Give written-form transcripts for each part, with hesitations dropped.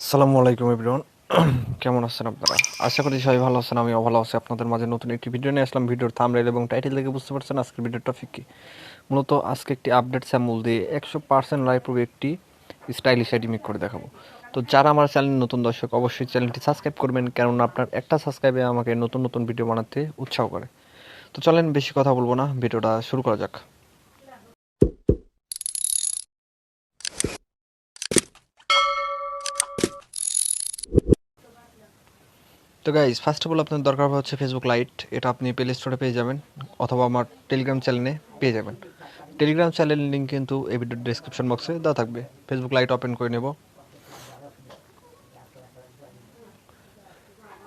আসসালামু আলাইকুম এভরিওয়ান। কেমন আছেন আপনারা? আশা করি সবাই ভালো আছেন, আমিও ভালো আছি। আপনাদের মাঝে নতুন একটি ভিডিও নিয়ে আসলাম। ভিডিওর থাম্বনেইল এবং টাইটেল দেখে বুঝতে পারছেন আজকের ভিডিওর টপিক কী। মূলত আজকে একটি আপডেট স্যাম্পল দিয়ে 100% লাইভ প্রুফ একটি স্টাইলিশ আইডি মেক করে দেখাবো। তো যারা আমার চ্যানেল নতুন দর্শক, অবশ্যই চ্যানেলটি সাবস্ক্রাইব করবেন, কেননা আপনার একটা সাবস্ক্রাইবে আমাকে নতুন নতুন ভিডিও বানাতে উৎসাহ করে। তো চলেন বেশি কথা বলবো না, ভিডিওটা শুরু করা যাক। তো গাইজ, ফার্স্ট অফ অল আপনার দরকার হচ্ছে ফেসবুক লাইট। এটা আপনি প্লে স্টোরে পেয়ে যাবেন অথবা আমার টেলিগ্রাম চ্যানেলে পেয়ে যাবেন। টেলিগ্রাম চ্যানেল লিঙ্ক কিন্তু এই ভিডিওর ডিসক্রিপশন বক্সে দেওয়া থাকবে। ফেসবুক লাইট ওপেন করে নেব।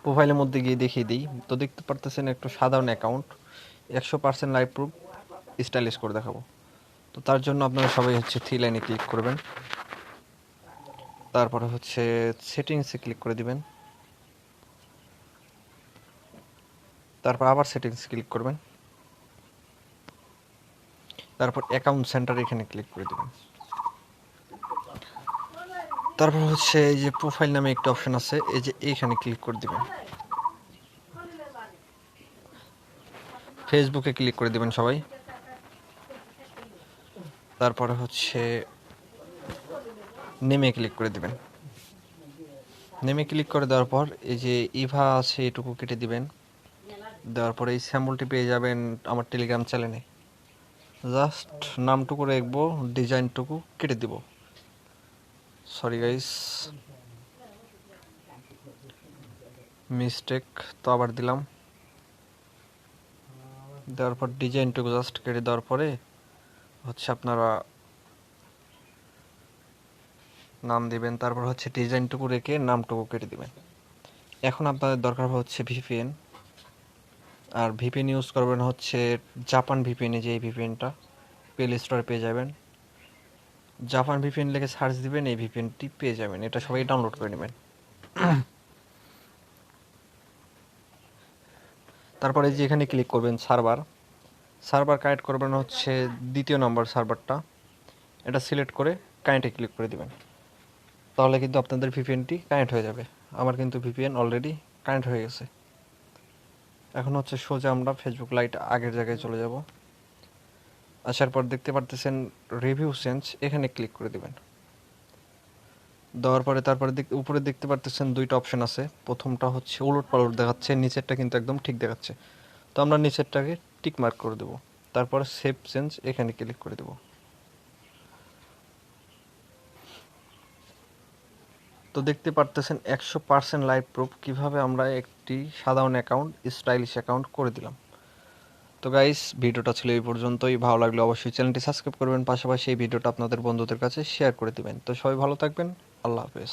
প্রোফাইলের মধ্যে গিয়ে দেখিয়ে দিই। তো দেখতে পারতেছেন একটু সাধারণ অ্যাকাউন্ট, 100% লাইভ প্রুফ স্টাইলিশ করে দেখাবো। তো তার জন্য আপনারা সবাই হচ্ছে থ্রি লাইনে ক্লিক করবেন, তারপরে হচ্ছে সেটিংসে ক্লিক করে দিবেন, তারপর আবার সেটিংস ক্লিক করবেন, তারপর অ্যাকাউন্ট সেন্টার এখানে ক্লিক করে দেবেন। তারপর হচ্ছে এই যে প্রোফাইল নামে একটা অপশন আছে, এই যে এইখানে ক্লিক করে দিবেন। ফেসবুকে ক্লিক করে দিবেন সবাই। তারপরে হচ্ছে নেমে ক্লিক করে দিবেন। নেমে ক্লিক করে দেওয়ার পর এই যে ইভা আছে এটুকু কেটে দিবেন। দেওয়ার পরে এই স্যাম্পলটি পেয়ে যাবেন আমার টেলিগ্রাম চ্যানেলে। জাস্ট নামটুকু রাখবো, ডিজাইনটুকু কেটে দিব। Sorry guys, mistake. তো আবার দিলাম। দেওয়ার পর ডিজাইনটুকু জাস্ট কেটে দেওয়ার পরে হচ্ছে আপনারা নাম দিবেন। তারপর হচ্ছে ডিজাইনটুকু রেখে নামটুকু কেটে দিবেন। এখন আপনাদের দরকার হচ্ছে ভিপিএন। আর ভিপিএন ইউজ করবেন হচ্ছে জাপান ভিপিএন। যে এই ভিপিএনটা প্লে স্টোরে পেয়ে যাবেন। জাপান ভিপিএন লিখে সার্চ দিবেন, এই ভিপিএনটি পেয়ে যাবেন। এটা সবাই ডাউনলোড করে নেবেন। তারপরে যে এখানে ক্লিক করবেন সার্ভার। সার্ভার কানেক্ট করবেন হচ্ছে দ্বিতীয় নম্বর সার্ভারটা, এটা সিলেক্ট করে কানেক্টে ক্লিক করে দিবেন। তাহলে কিন্তু আপনাদের ভিপিএনটি কানেক্ট হয়ে যাবে। আমার কিন্তু ভিপিএন অলরেডি কানেক্ট হয়ে গেছে। এখন হচ্ছে সোজা আমরা ফেসবুক লাইট আগের জায়গায় চলে যাব। আসার পর দেখতে পারতেছেন রিভিউ চেঞ্জ, এখানে ক্লিক করে দিবেন। দেওয়ার পরে তারপরে উপরে দেখতে পারতেছেন দুইটা অপশন আছে। প্রথমটা হচ্ছে উলট পালট দেখাচ্ছে, নিচেরটা কিন্তু একদম ঠিক দেখাচ্ছে। তো আমরা নিচেরটাকে টিক মার্ক করে দেবো। তারপরে সেভ চেঞ্জ এখানে ক্লিক করে দেবো। তো দেখতে পারতেছেন 100% লাইভ প্রুফ কীভাবে আমরা একটি সাধারণ অ্যাকাউন্ট স্টাইলিশ অ্যাকাউন্ট করে দিলাম। তো গাইস, ভিডিওটা ছিল এই পর্যন্তই। ভালো লাগলে অবশ্যই চ্যানেলটি সাবস্ক্রাইব করবেন, পাশাপাশি এই ভিডিওটা আপনাদের বন্ধুদের কাছে শেয়ার করে দিবেন। তো সবাই ভালো থাকবেন। আল্লাহ হাফেজ।